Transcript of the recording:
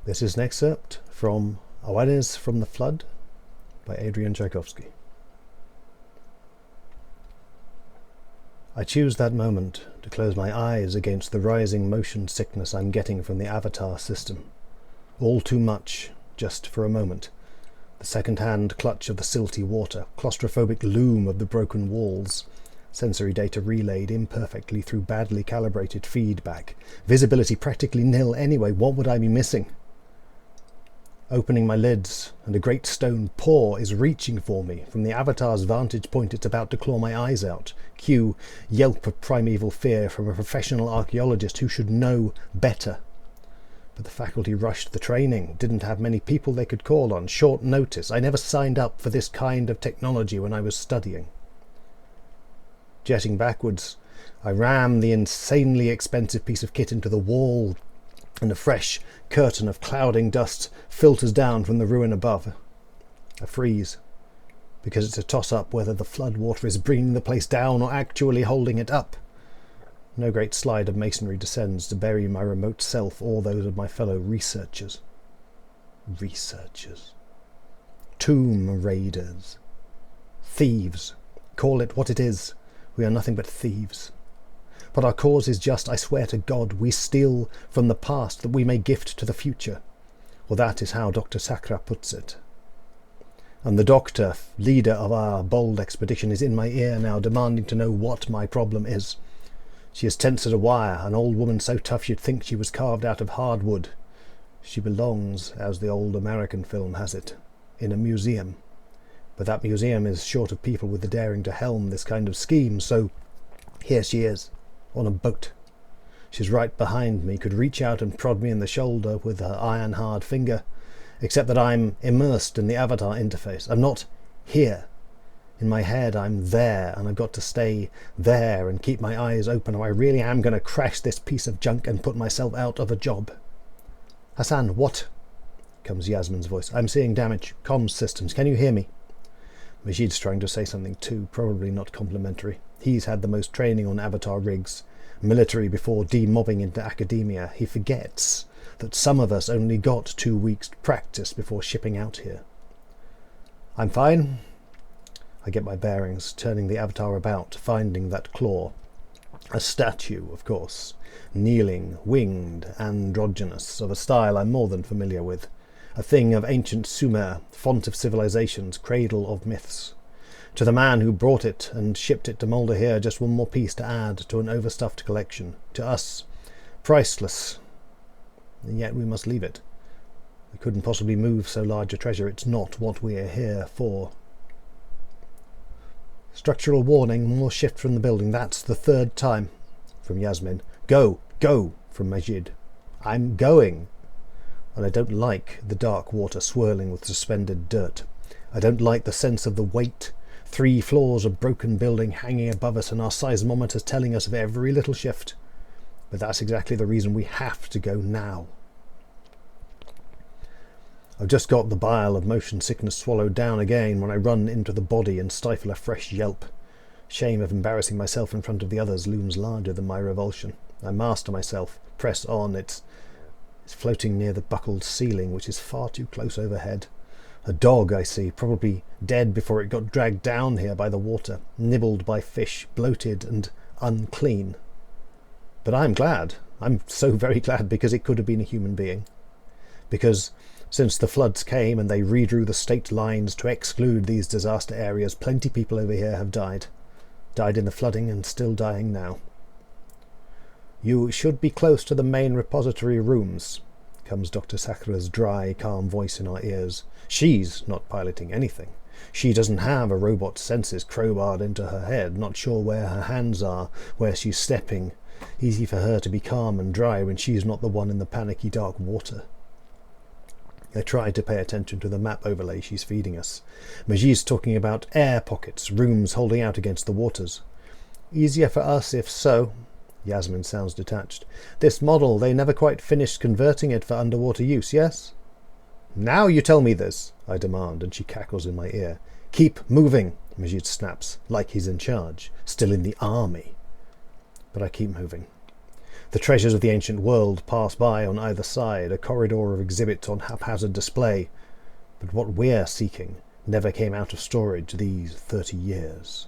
This is an excerpt from Awareness from the Flood by Adrian Tchaikovsky. I choose that moment to close my eyes against the rising motion sickness I'm getting from the avatar system. All too much, just for a moment. The second-hand clutch of the silty water, claustrophobic loom of the broken walls, sensory data relayed imperfectly through badly calibrated feedback, visibility practically nil anyway. What would I be missing? Opening my lids, and a great stone paw is reaching for me. From the avatar's vantage point, it's about to claw my eyes out. Cue yelp of primeval fear from a professional archaeologist who should know better. But the faculty rushed the training, didn't have many people they could call on, short notice. I never signed up for this kind of technology when I was studying. Jetting backwards, I ram the insanely expensive piece of kit into the wall, and a fresh curtain of clouding dust filters down from the ruin above. I freeze, because it's a toss-up whether the flood water is bringing the place down or actually holding it up. No great slide of masonry descends to bury my remote self or those of my fellow researchers. Tomb raiders. Thieves. Call it what it is. We are nothing but thieves. But our cause is just, I swear to God, we steal from the past that we may gift to the future. Or that is how Dr. Sakra puts it. And the doctor, leader of our bold expedition, is in my ear now, demanding to know what my problem is. She is tense as a wire, an old woman so tough you'd think she was carved out of hardwood. She belongs, as the old American film has it, in a museum. But that museum is short of people with the daring to helm this kind of scheme, so here she is. On a boat. She's right behind me, could reach out and prod me in the shoulder with her iron-hard finger, except that I'm immersed in the avatar interface. I'm not here. In my head, I'm there, and I've got to stay there and keep my eyes open, or I really am going to crash this piece of junk and put myself out of a job. Hassan, what? Comes Yasmin's voice. I'm seeing damage. Comms systems. Can you hear me? Majid's trying to say something too, probably not complimentary. He's had the most training on avatar rigs, military before demobbing into academia. He forgets that some of us only got 2 weeks practice before shipping out here. I'm fine. I get my bearings, turning the avatar about, finding that claw. A statue, of course, kneeling, winged, androgynous, of a style I'm more than familiar with. A thing of ancient Sumer, font of civilizations, cradle of myths. To the man who brought it and shipped it to Moulder here, just one more piece to add to an overstuffed collection. To us, priceless. And yet we must leave it. We couldn't possibly move so large a treasure. It's not what we are here for. Structural warning, more shift from the building. That's the third time. From Yasmin. Go, go, from Majid. I'm going. And I don't like the dark water swirling with suspended dirt. I don't like the sense of the weight. 3 floors of broken building hanging above us and our seismometers telling us of every little shift. But that's exactly the reason we have to go now. I've just got the bile of motion sickness swallowed down again when I run into the body and stifle a fresh yelp. Shame of embarrassing myself in front of the others looms larger than my revulsion. I master myself, press on. It's floating near the buckled ceiling, which is far too close overhead. A dog, I see, probably dead before it got dragged down here by the water, nibbled by fish, bloated and unclean. But I'm glad. I'm so very glad, because it could have been a human being. Because since the floods came and they redrew the state lines to exclude these disaster areas, plenty people over here have died. Died in the flooding and still dying now. You should be close to the main repository rooms, comes Dr. Sakra's dry, calm voice in our ears. She's not piloting anything. She doesn't have a robot's senses crowbarred into her head, not sure where her hands are, where she's stepping. Easy for her to be calm and dry when she's not the one in the panicky dark water. I tried to pay attention to the map overlay she's feeding us. Majid's talking about air pockets, rooms holding out against the waters. Easier for us if so. Yasmin sounds detached. This model, they never quite finished converting it for underwater use, yes? Now you tell me this, I demand, and she cackles in my ear. Keep moving, Majid snaps, like he's in charge, still in the army. But I keep moving. The treasures of the ancient world pass by on either side, a corridor of exhibits on haphazard display. But what we're seeking never came out of storage these 30 years.